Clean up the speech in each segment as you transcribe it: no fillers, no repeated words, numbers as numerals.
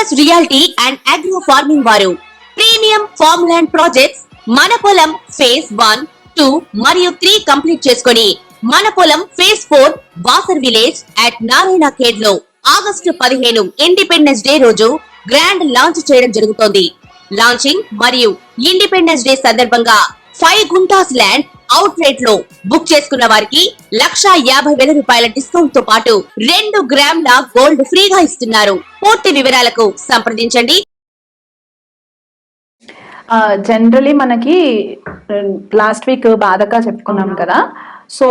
Focus reality and agro farming వారు premium farm land projects మన పొలం ఫేజ్ 1, 2 మరియు 3 కంప్లీట్ చేసుకొని మన పొలం phase 4 Wasar village at Narayana Khed లో ఆగస్టు 15 ఇండిపెండెన్స్ డే రోజు గ్రాండ్ లాంచ్ చేయడం జరుగుతోంది. లాంచింగ్ మరియు ఇండిపెండెన్స్ డే సందర్భంగా 5 గుంటాస్ ల్యాండ్ అవుట్ రేట్ లో బుక్ చేసుకున్న వారికి 1,50,000 రూపాయల డిస్కౌంట్ తో పాటు 2 గ్రాముల గోల్డ్ ఫ్రీగా ఇస్తున్నారు. పూర్తి వివరాలకు సంప్రదించండి. జనరలీ మనకి లాస్ట్ వీక్ బాధక చెప్పుకున్నాం కదా. సో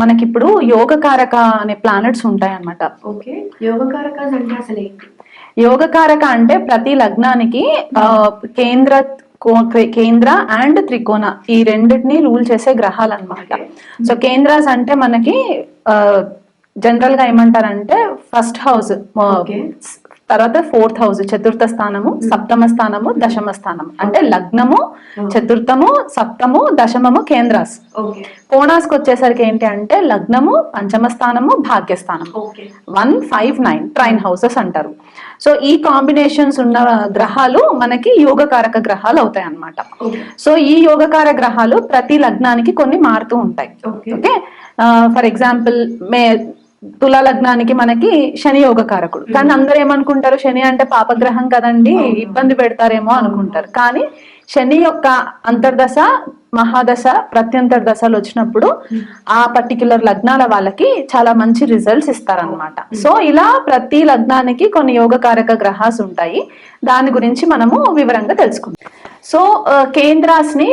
మనకి ఇప్పుడు యోగకారక అనే ప్లానెట్స్ ఉంటాయి అన్నమాట. ఓకే, యోగకారక అంటే అసలు ఏంటి? యోగకారక అంటే ప్రతి లగ్నానికి కేంద్ర అండ్ త్రికోణ ఈ రెండింటిని రూల్ చేసే గ్రహాలు అన్నమాట. సో కేంద్రాస్ అంటే మనకి జనరల్ గా ఏమంటారంటే ఫస్ట్ హౌస్, తర్వాత 4th హౌస్ చతుర్థ స్థానము, సప్తమ స్థానము, దశమ స్థానము. అంటే లగ్నము, చతుర్థము, సప్తము, దశమము కేంద్రాస్. కోణాస్కి వచ్చేసరికి ఏంటి అంటే లగ్నము, పంచమ స్థానము, భాగ్యస్థానము. 1, 5, 9 ట్రైన్ హౌసెస్ అంటారు. సో ఈ కాంబినేషన్స్ ఉన్న గ్రహాలు మనకి యోగకారక గ్రహాలు అవుతాయి అన్నమాట. సో ఈ యోగకార గ్రహాలు ప్రతి లగ్నానికి కొన్ని మారుతూ ఉంటాయి. ఓకే, ఫర్ ఎగ్జాంపుల్ తులా లగ్నానికి మనకి శని యోగకారకుడు. కానీ అందరూ ఏమనుకుంటారు, శని అంటే పాపగ్రహం కదండి, ఇబ్బంది పెడతారేమో అనుకుంటారు. కానీ శని యొక్క అంతర్దశ, మహాదశ, ప్రత్యంతర దశలు వచ్చినప్పుడు ఆ పర్టిక్యులర్ లగ్నాల వాళ్ళకి చాలా మంచి రిజల్ట్స్ ఇస్తారనమాట. సో ఇలా ప్రతి లగ్నానికి కొన్ని యోగకారక గ్రహాలు ఉంటాయి. దాని గురించి మనము వివరంగా తెలుసుకుందాం. సో కేంద్రాస్ ని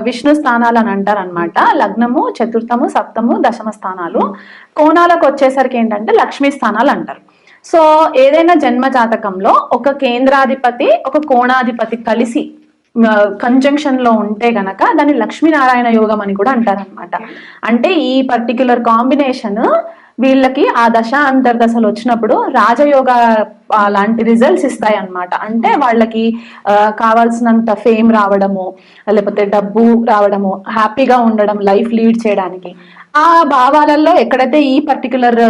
విష్ణు స్థానాలు అని అంటారు అనమాట. లగ్నము, చతుర్థము, సప్తము, దశమ స్థానాలు. కోణాలకు వచ్చేసరికి ఏంటంటే లక్ష్మీ స్థానాలు అంటారు. సో ఏదైనా జన్మ జాతకంలో ఒక కేంద్రాధిపతి, ఒక కోణాధిపతి కలిసి కంజంక్షన్ లో ఉంటే గనక దాన్ని లక్ష్మీనారాయణ యోగం అని కూడా అంటారనమాట. అంటే ఈ పర్టిక్యులర్ కాంబినేషన్ వీళ్ళకి ఆ దశ అంతర్దశలు వచ్చినప్పుడు రాజయోగ లాంటి రిజల్ట్స్ ఇస్తాయి అన్నమాట. అంటే వాళ్ళకి కావాల్సినంత ఫేమ్ రావడము, లేకపోతే డబ్బు రావడము, హ్యాపీగా ఉండడం, లైఫ్ లీడ్ చేయడానికి ఆ భావాలలో ఎక్కడైతే ఈ పర్టిక్యులర్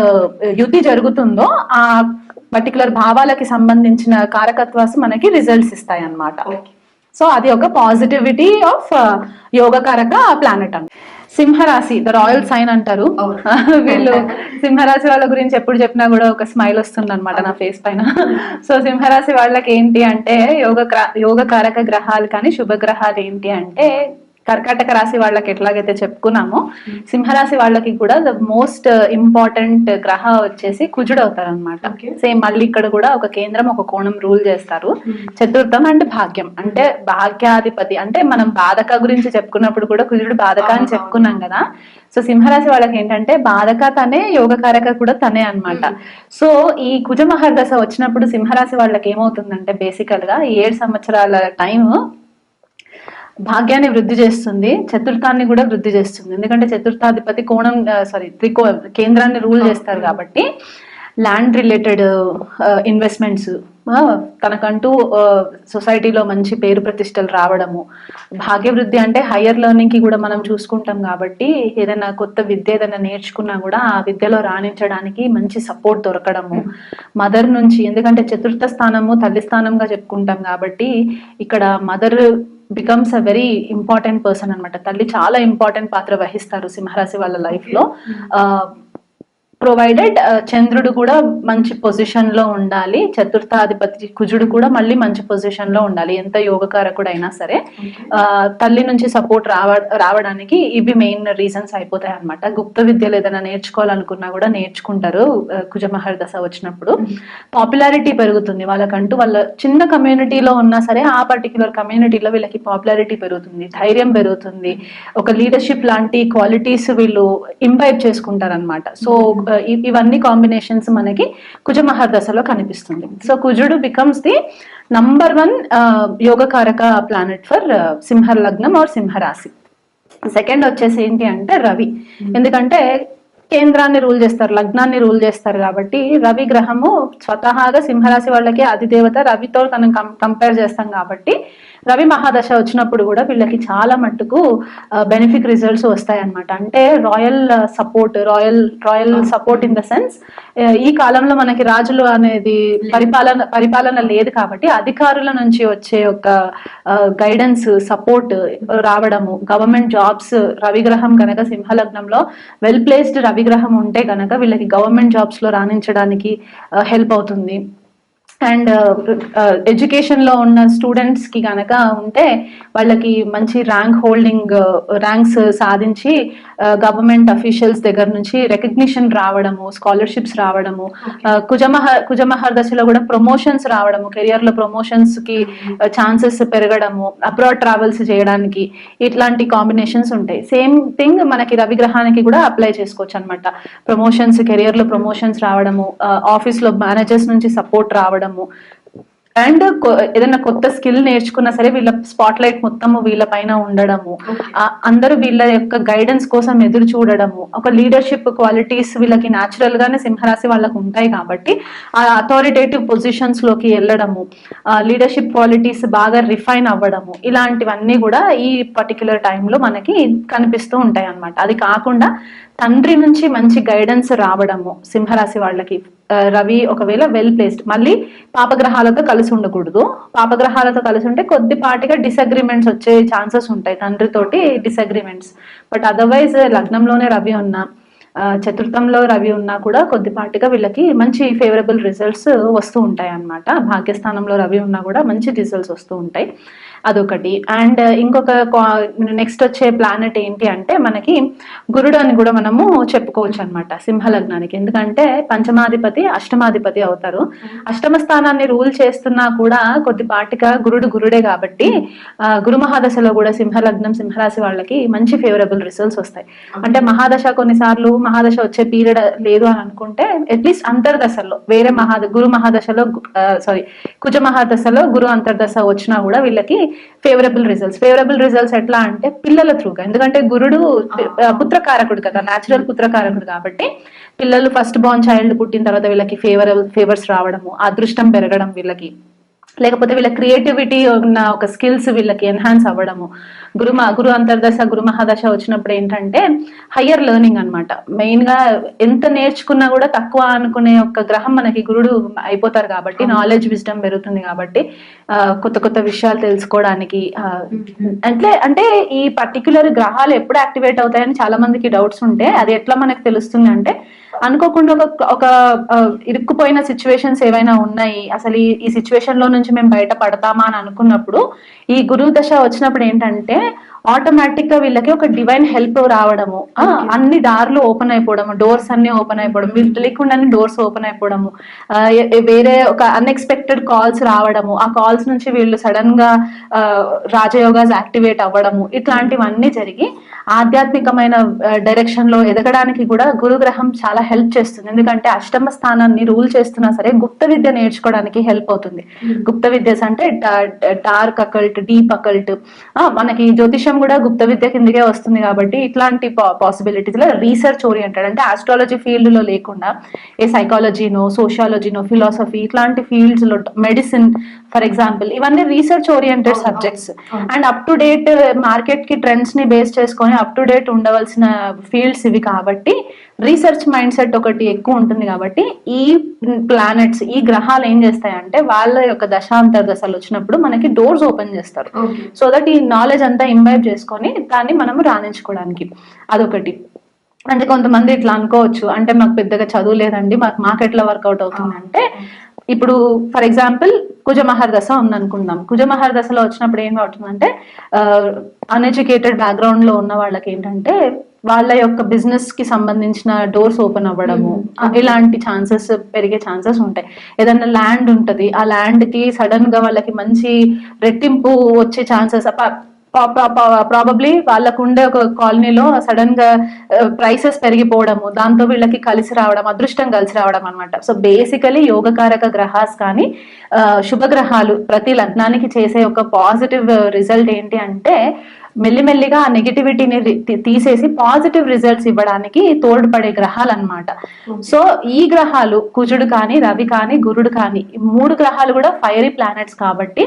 యుతి జరుగుతుందో ఆ పర్టిక్యులర్ భావాలకి సంబంధించిన కారకత్వాస్ మనకి రిజల్ట్స్ ఇస్తాయి అన్నమాట. సో అది ఒక పాజిటివిటీ ఆఫ్ యోగకారక ప్లానెట్ అండి. సింహరాశి ద రాయల్ సైన్ అంటారు. వీళ్ళు సింహరాశి వాళ్ళ గురించి ఎప్పుడు చెప్పినా కూడా ఒక స్మైల్ వస్తుంది అనమాట నా ఫేస్ పైన. సో సింహరాశి వాళ్ళకి ఏంటి అంటే యోగకారక గ్రహాలు కానీ శుభగ్రహాలు ఏంటి అంటే కర్కాటక రాశి వాళ్ళకి ఎట్లాగైతే చెప్పుకున్నామో సింహరాశి వాళ్ళకి కూడా ద మోస్ట్ ఇంపార్టెంట్ గ్రహ వచ్చేసి కుజుడు అవుతారు అనమాట. సేమ్ మళ్ళీ ఇక్కడ కూడా ఒక కేంద్రం, ఒక కోణం రూల్ చేస్తారు. చతుర్థం అంటే భాగ్యం, అంటే భాగ్యాధిపతి. అంటే మనం బాధక గురించి చెప్పుకున్నప్పుడు కూడా కుజుడు బాధక అని చెప్పుకున్నాం కదా. సో సింహరాశి వాళ్ళకి ఏంటంటే బాధక తనే, యోగకారక కూడా తనే అన్నమాట. సో ఈ కుజ మహర్దశ వచ్చినప్పుడు సింహరాశి వాళ్ళకి ఏమవుతుందంటే బేసికల్ గా 7 సంవత్సరాల టైం భాగ్యాన్ని వృద్ధి చేస్తుంది, చతుర్థాన్ని కూడా వృద్ధి చేస్తుంది. ఎందుకంటే చతుర్థాధిపతి కోణం కేంద్రాన్ని రూల్ చేస్తారు కాబట్టి ల్యాండ్ రిలేటెడ్ ఇన్వెస్ట్మెంట్స్, తనకంటూ సొసైటీలో మంచి పేరు ప్రతిష్టలు రావడము, భాగ్యవృద్ధి అంటే హయ్యర్ లెర్నింగ్ కి కూడా మనం చూసుకుంటాం కాబట్టి ఏదైనా కొత్త విద్య ఏదైనా నేర్చుకున్నా కూడా ఆ విద్యలో రాణించడానికి మంచి సపోర్ట్ దొరకడము మదర్ నుంచి. ఎందుకంటే చతుర్థ స్థానము తల్లి స్థానంగా చెప్పుకుంటాం కాబట్టి ఇక్కడ mother becomes a very important person అనమాట. తల్లి చాలా ఇంపార్టెంట్ పాత్ర వహిస్తారు సింహరాశి వాళ్ళ లైఫ్ లో. ప్రొవైడెడ్ చంద్రుడు కూడా మంచి పొజిషన్ లో ఉండాలి, చతుర్థాధిపతి కుజుడు కూడా మళ్ళీ మంచి పొజిషన్ లో ఉండాలి, ఎంత యోగకారకుడు అయినా సరే. తల్లి నుంచి సపోర్ట్ రావడానికి ఇవి మెయిన్ రీజన్స్ అయిపోతాయి అనమాట. గుప్త విద్యలు ఏదైనా నేర్చుకోవాలనుకున్నా కూడా నేర్చుకుంటారు కుజమహర్ దశ వచ్చినప్పుడు. పాపులారిటీ పెరుగుతుంది వాళ్ళకంటూ, వాళ్ళ చిన్న కమ్యూనిటీలో ఉన్నా సరే ఆ పర్టికులర్ కమ్యూనిటీలో వీళ్ళకి పాపులారిటీ పెరుగుతుంది, ధైర్యం పెరుగుతుంది, ఒక లీడర్షిప్ లాంటి క్వాలిటీస్ వీళ్ళు ఇంబైబ్ చేసుకుంటారు అనమాట. సో ఇవన్నీ కాంబినేషన్స్ మనకి కుజ మహర్దశలో కనిపిస్తుంది. సో కుజుడు బికమ్స్ ది నంబర్ 1 యోగకారక ప్లానెట్ ఫర్ సింహ లగ్నం ఆర్ సింహరాశి. సెకండ్ వచ్చేసి ఏంటి అంటే రవి. ఎందుకంటే కేంద్రాన్ని రూల్ చేస్తారు, లగ్నాన్ని రూల్ చేస్తారు కాబట్టి రవి గ్రహము స్వతహాగా సింహరాశి వాళ్ళకి అధిదేవత. రవితో మనం కంపేర్ చేస్తాం కాబట్టి రవి మహాదశ వచ్చినప్పుడు కూడా వీళ్ళకి చాలా మట్టుకు బెనిఫిక్ రిజల్ట్స్ వస్తాయి అన్నమాట. అంటే royal support in the sense, ఈ కాలంలో మనకి రాజులు అనేది పరిపాలన లేదు కాబట్టి అధికారుల నుంచి వచ్చే ఒక గైడెన్స్ సపోర్ట్ రావడము, గవర్నమెంట్ జాబ్స్, రవిగ్రహం కనుక సింహలగ్నంలో వెల్ ప్లేస్డ్ రవిగ్రహం ఉంటే కనుక వీళ్ళకి గవర్నమెంట్ జాబ్స్ లో రాణించడానికి హెల్ప్ అవుతుంది. అండ్ ఎడ్యుకేషన్ లో ఉన్న స్టూడెంట్స్ కి కనుక ఉంటే వాళ్ళకి మంచి ర్యాంక్స్ సాధించి గవర్నమెంట్ అఫీషియల్స్ దగ్గర నుంచి రికగ్నిషన్ రావడము, స్కాలర్షిప్స్ రావడము, కుజమహర్ దశలో కూడా ప్రమోషన్స్ రావడము, కెరియర్ లో ప్రమోషన్స్ కి ఛాన్సెస్ పెరగడము, అబ్రాడ్ ట్రావెల్స్ చేయడానికి, ఇట్లాంటి కాంబినేషన్స్ ఉంటాయి. సేమ్ థింగ్ మనకి రవిగ్రహానికి కూడా అప్లై చేసుకోవచ్చు అనమాట. ప్రమోషన్స్, కెరియర్ లో ప్రమోషన్స్ రావడము, ఆఫీస్ లో మేనేజర్స్ నుంచి సపోర్ట్ రావడము, అండ్ ఏదైనా కొత్త స్కిల్ నేర్చుకున్నా సరే వీళ్ళ స్పాట్ లైట్ మొత్తం వీళ్ళ పైన ఉండడము, అందరూ వీళ్ళ యొక్క గైడెన్స్ కోసం ఎదురు చూడడము, ఒక లీడర్షిప్ క్వాలిటీస్ వీళ్ళకి న్యాచురల్ గానే సింహరాశి వాళ్ళకు ఉంటాయి కాబట్టి ఆ అథారిటేటివ్ పొజిషన్స్ లోకి వెళ్ళడము, లీడర్షిప్ క్వాలిటీస్ బాగా రిఫైన్ అవ్వడము, ఇలాంటివన్నీ కూడా ఈ పర్టిక్యులర్ టైంలో మనకి కనిపిస్తూ ఉంటాయి అన్నమాట. అది కాకుండా తండ్రి నుంచి మంచి గైడెన్స్ రావడము సింహరాశి వాళ్ళకి, రవి ఒకవేళ వెల్ ప్లేస్డ్, మళ్ళీ పాపగ్రహాలతో కలిసి ఉండకూడదు. పాపగ్రహాలతో కలిసి ఉంటే కొద్దిపాటిగా డిసగ్రిమెంట్స్ వచ్చే ఛాన్సెస్ ఉంటాయి, తండ్రితోటి డిసగ్రిమెంట్స్. బట్ అదర్వైజ్ లగ్నంలోనే రవి ఉన్నా, చతుర్థంలో రవి ఉన్నా కూడా కొద్దిపాటిగా వీళ్ళకి మంచి ఫేవరబుల్ రిజల్ట్స్ వస్తూ ఉంటాయి అన్నమాట. భాగ్యస్థానంలో రవి ఉన్నా కూడా మంచి రిజల్ట్స్ వస్తూ ఉంటాయి, అదొకటి. అండ్ ఇంకొక నెక్స్ట్ వచ్చే ప్లానెట్ ఏంటి అంటే మనకి గురుడు అని కూడా మనము చెప్పుకోవచ్చు అనమాట సింహలగ్నానికి. ఎందుకంటే పంచమాధిపతి అష్టమాధిపతి అవుతారు. అష్టమ స్థానాన్ని రూల్ చేస్తున్నా కూడా కొద్దిపాటిగా గురుడే కాబట్టి గురు మహాదశలో కూడా సింహలగ్నం సింహరాశి వాళ్ళకి మంచి ఫేవరబుల్ రిజల్ట్స్ వస్తాయి. అంటే కొన్నిసార్లు మహాదశ వచ్చే పీరియడ్ లేదు అని అనుకుంటే అట్లీస్ట్ అంతర్దశలో వేరే కుజ మహాదశలో గురు అంతర్దశ వచ్చినా కూడా వీళ్ళకి ఫేవరబుల్ రిజల్ట్స్ ఎట్లా అంటే పిల్లల త్రూగా. ఎందుకంటే గురుడు పుత్రకారకుడు కదా, న్యాచురల్ పుత్రకారకుడు కాబట్టి పిల్లలు ఫస్ట్ బోర్న్ చైల్డ్ పుట్టిన తర్వాత వీళ్ళకి ఫేవర్స్ రావడము, అదృష్టం పెరగడం వీళ్ళకి, లేకపోతే వీళ్ళ క్రియేటివిటీ ఉన్న ఒక స్కిల్స్ వీళ్ళకి ఎన్హాన్స్ అవ్వడము. గురు అంతర్దశ గురు మహాదశ వచ్చినప్పుడు ఏంటంటే హయ్యర్ లెర్నింగ్ అనమాట. మెయిన్ గా ఎంత నేర్చుకున్నా కూడా తక్కువ అనుకునే ఒక గ్రహం మనకి గురుడు అయిపోతారు కాబట్టి నాలెడ్జ్ విజ్డమ్ పెరుగుతుంది కాబట్టి కొత్త విషయాలు తెలుసుకోవడానికి. అంటే ఈ పర్టిక్యులర్ గ్రహాలు ఎప్పుడు యాక్టివేట్ అవుతాయని చాలా మందికి డౌట్స్ ఉంటే అది ఎట్లా మనకు తెలుస్తుంది అంటే అనుకోకుండా ఒక ఇరుక్కుపోయిన సిచ్యువేషన్స్ ఏవైనా ఉన్నాయి, అసలు ఈ సిచ్యువేషన్ లో నుంచి మేము బయట పడతామా అని అనుకున్నప్పుడు ఈ గురువు దశ వచ్చినప్పుడు ఏంటంటే ఆటోమేటిక్ గా వీళ్ళకి ఒక డివైన్ హెల్ప్ రావడము, అన్ని దారులు ఓపెన్ అయిపోవడము, డోర్స్ అన్ని ఓపెన్ అయిపోవడం, వీళ్ళు తెలియకుండానే డోర్స్ ఓపెన్ అయిపోవడము, వేరే ఒక అన్ఎక్స్పెక్టెడ్ కాల్స్ రావడము, ఆ కాల్స్ నుంచి వీళ్ళు సడన్ గా రాజయోగాస్ యాక్టివేట్ అవ్వడము, ఇట్లాంటివన్నీ జరిగి ఆధ్యాత్మికమైన డైరెక్షన్ లో ఎదగడానికి కూడా గురుగ్రహం చాలా హెల్ప్ చేస్తుంది. ఎందుకంటే అష్టమ స్థానాన్ని రూల్ చేస్తున్నా సరే గుప్త విద్య నేర్చుకోవడానికి హెల్ప్ అవుతుంది. గుప్త విద్యస్ అంటే డార్క్ అకల్ట్, డీప్ అకల్ట్, మనకి జ్యోతిషం కూడా గుప్త విద్య కిందకే వస్తుంది కాబట్టి ఇట్లాంటి పాసిబిలిటీస్ లో రీసెర్చ్ ఓరియంటెడ్, అంటే ఆస్ట్రాలజీ ఫీల్డ్ లో లేకుండా ఏ సైకాలజీనో, సోషియాలజీనో, ఫిలాసఫీ ఇట్లాంటి ఫీల్డ్స్ లో, మెడిసిన్ ఫర్ ఎగ్జాంపుల్, ఇవన్నీ research oriented subjects. And up to date market కి ట్రెండ్స్ ని బేస్ చేసుకొని అప్ టు డేట్ ఉండవలసిన ఫీల్డ్స్ ఇవి కాబట్టి రీసెర్చ్ మైండ్ సెట్ ఒకటి ఎక్కువ ఉంటుంది. కాబట్టి ఈ ప్లానెట్స్, ఈ గ్రహాలు ఏం చేస్తాయంటే వాళ్ళ యొక్క దశాంతర దశలు వచ్చినప్పుడు మనకి డోర్స్ ఓపెన్ చేస్తారు, సో దట్ ఈ నాలెడ్జ్ అంతా ఇంబైబ్ చేసుకొని దాన్ని మనము రాణించుకోవడానికి. అదొకటి. అంటే కొంతమంది ఇట్లా అనుకోవచ్చు, అంటే మాకు పెద్దగా చదువు లేదండి, మాకు ఎట్లా వర్కౌట్ అవుతుంది అంటే, ఇప్పుడు ఫర్ ఎగ్జాంపుల్ కుజమహర్ దశ ఉందనుకుందాం. కుజమహర్ దశలో వచ్చినప్పుడు ఏం అవుతుందంటే అన్ఎడ్యుకేటెడ్ బ్యాక్గ్రౌండ్ లో ఉన్న వాళ్ళకి ఏంటంటే వాళ్ళ యొక్క బిజినెస్ కి సంబంధించిన డోర్స్ ఓపెన్ అవ్వడము, ఇలాంటి ఛాన్సెస్ పెరిగే ఛాన్సెస్ ఉంటాయి. ఏదైనా ల్యాండ్ ఉంటది, ఆ ల్యాండ్ కి సడన్ గా వాళ్ళకి మంచి రెట్టింపు వచ్చే ఛాన్సెస్, ప్రాబబ్లీ వాళ్ళకు ఉండే ఒక కాలనీలో సడన్ గా ప్రైసెస్ పెరిగిపోవడము, దాంతో వీళ్ళకి కలిసి రావడం, అదృష్టం కలిసి రావడం అనమాట. సో బేసికలీ యోగకారక గ్రహాస్ కానీ శుభగ్రహాలు ప్రతి లగ్నానికి చేసే ఒక పాజిటివ్ రిజల్ట్ ఏంటి అంటే మెల్లిమెల్లిగా ఆ నెగిటివిటీని తీసేసి పాజిటివ్ రిజల్ట్స్ ఇవ్వడానికి తోడ్పడే గ్రహాలు అన్నమాట. సో ఈ గ్రహాలు కుజుడు కానీ, రవి కానీ, గురుడు కానీ, ఈ 3 గ్రహాలు కూడా ఫైరీ ప్లానెట్స్ కాబట్టి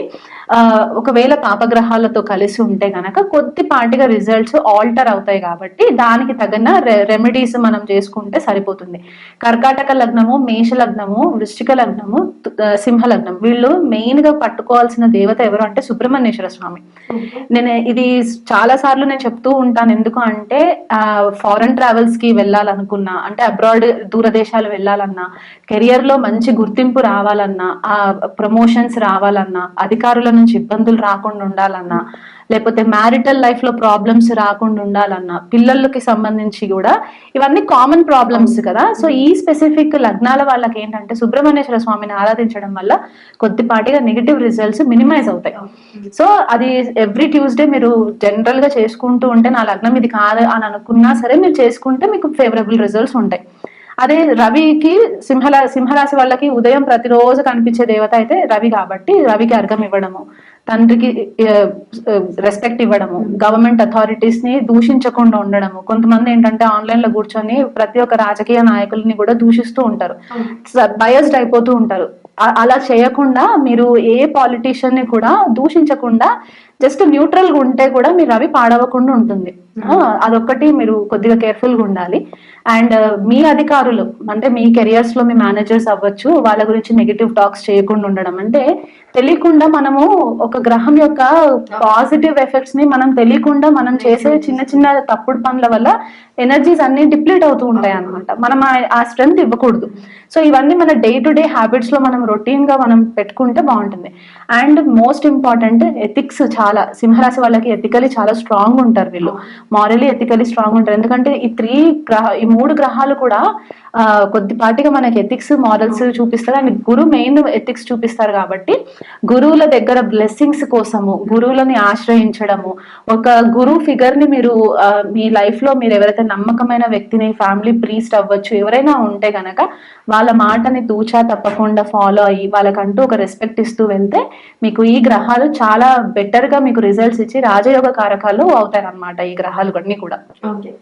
ఒకవేళ పాపగ్రహాలతో కలిసి ఉంటే గనక కొద్దిపాటిగా రిజల్ట్స్ ఆల్టర్ అవుతాయి కాబట్టి దానికి తగిన రెమెడీస్ మనం చేసుకుంటే సరిపోతుంది. కర్కాటక లగ్నము, మేష లగ్నము, వృశ్చిక లగ్నము, సింహ లగ్నం వీళ్ళు మెయిన్ గా పట్టుకోవాల్సిన దేవత ఎవరు అంటే సుబ్రహ్మణ్యేశ్వర స్వామి. నేను ఇది చాలా సార్లు నేను చెప్తూ ఉంటాను. ఎందుకు అంటే ఫారెన్ ట్రావెల్స్ కి వెళ్ళాలనుకున్నా, అంటే అబ్రాడ్ దూరదేశాలు వెళ్ళాలన్నా, కెరియర్ లో మంచి గుర్తింపు రావాలన్నా, ఆ ప్రమోషన్స్ రావాలన్నా, అధికారుల నుంచి ఇబ్బందులు రాకుండా ఉండాలన్నా, లేకపోతే మ్యారిటల్ లైఫ్ లో ప్రాబ్లమ్స్ రాకుండా ఉండాలన్నా, పిల్లలకి సంబంధించి కూడా ఇవన్నీ కామన్ ప్రాబ్లమ్స్ కదా. సో ఈ స్పెసిఫిక్ లగ్నాల వాళ్ళకి ఏంటంటే సుబ్రహ్మణ్యేశ్వర స్వామిని ఆరాధించడం వల్ల కొద్దిపాటిగా నెగిటివ్ రిజల్ట్స్ మినిమైజ్ అవుతాయి. సో అది ఎవ్రీ ట్యూస్డే మీరు జనరల్ గా చేసుకుంటూ ఉంటే, నా లగ్నం ఇది కాదు అని అనుకున్నా సరే మీరు చేసుకుంటే మీకు ఫేవరబుల్ రిజల్ట్స్ ఉంటాయి. అదే రవికి సింహరాశి వాళ్ళకి ఉదయం ప్రతిరోజు కనిపించే దేవత అయితే రవి కాబట్టి రవికి అర్ఘం ఇవ్వడము, తండ్రికి రెస్పెక్ట్ ఇవ్వడము, గవర్నమెంట్ అథారిటీస్ ని దూషించకుండా ఉండడము. కొంతమంది ఏంటంటే ఆన్లైన్ లో కూర్చొని ప్రతి ఒక్క రాజకీయ నాయకుల్ని కూడా దూషిస్తూ ఉంటారు, బయస్డ్ అయిపోతూ ఉంటారు. అలా చేయకుండా మీరు ఏ పాలిటీషియన్ ని కూడా దూషించకుండా జస్ట్ న్యూట్రల్ గా ఉంటే కూడా మీ రవి పాడవకుండా ఉంటుంది. అదొక్కటి మీరు కొద్దిగా కేర్ఫుల్ గా ఉండాలి. అండ్ మీ అధికారులు అంటే మీ కెరియర్స్ లో మీ మేనేజర్స్ అవ్వచ్చు, వాళ్ళ గురించి నెగిటివ్ టాక్స్ చేయకుండా ఉండడం. అంటే తెలియకుండా మనము ఒక గ్రహం యొక్క పాజిటివ్ ఎఫెక్ట్స్ ని మనం తెలియకుండా మనం చేసే చిన్న చిన్న తప్పుడు పనుల వల్ల ఎనర్జీస్ అన్ని డిప్లీట్ అవుతూ ఉంటాయి అన్నమాట. మనం ఆ స్ట్రెంగ్త్ ఇవ్వకూడదు. సో ఇవన్నీ మన డే టు డే హ్యాబిట్స్ లో మనం రొటీన్ గా మనం పెట్టుకుంటే బాగుంటుంది. And most important ethics. చాలా సింహరాశి వాళ్ళకి ఎథికలీ చాలా స్ట్రాంగ్ ఉంటారు వీళ్ళు, మారలీ ఎథికలీ స్ట్రాంగ్ ఉంటారు. ఎందుకంటే ఈ 3 గ్రహాలు కూడా కొద్దిపాటిగా మనకి ఎథిక్స్ మారల్స్ చూపిస్తారు. అండ్ గురు మెయిన్ ఎథిక్స్ చూపిస్తారు కాబట్టి గురువుల దగ్గర బ్లెస్సింగ్స్ కోసము గురువులని ఆశ్రయించడము, ఒక గురువు ఫిగర్ ని మీరు మీ లైఫ్ లో మీరు ఎవరైతే నమ్మకమైన వ్యక్తిని, ఫ్యామిలీ ప్రీస్ట్ అవ్వచ్చు, ఎవరైనా ఉంటే గనక వాళ్ళ మాటని తూచా తప్పకుండా ఫాలో అయ్యి వాళ్ళకంటూ ఒక రెస్పెక్ట్ ఇస్తూ వెళ్తే మీకు ఈ గ్రహాలు చాలా బెటర్ గా మీకు రిజల్ట్స్ ఇచ్చి రాజయోగ కారకాలు అవుతాయి అన్నమాట. ఈ గ్రహాలు అన్ని కూడా.